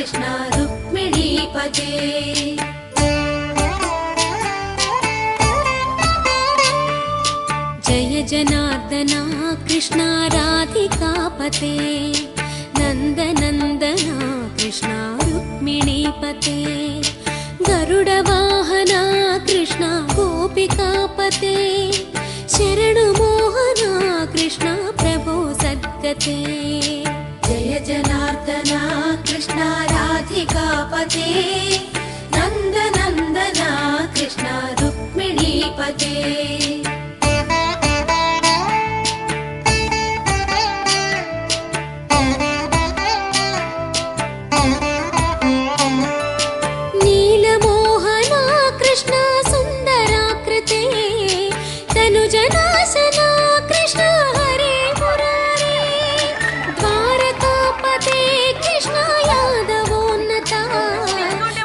कृष्ण रुक्मिणीपते जय जनार्दना कृष्ण राधिकापते नन्दनन्दना कृष्ण रुक्मिणीपते गरुडवाहना कृष्ण गोपिकापते शरणुमोहना कृष्ण प्रभो सद्गते जय जनार्दना कृष्ण राधिकापते नन्दनन्दना कृष्ण रुक्मिणीपते जनासना कृष्ण हरे मुरारे द्वारकापते कृष्ण यादवोन्नता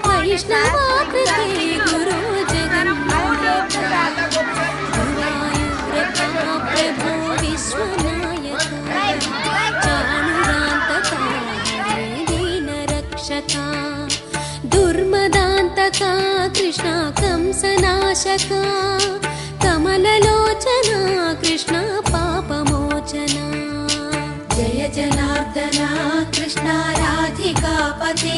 वैष्णवाकृते गुरो जगन्नाथ प्रभो विश्वनायका चाणुरान्तका हरे दीनरक्षका दुर्मदान्तका कृष्ण कंसनाशका कमललोचना कृष्ण पापमोचना जय जनार्दना कृष्ण राधिकापते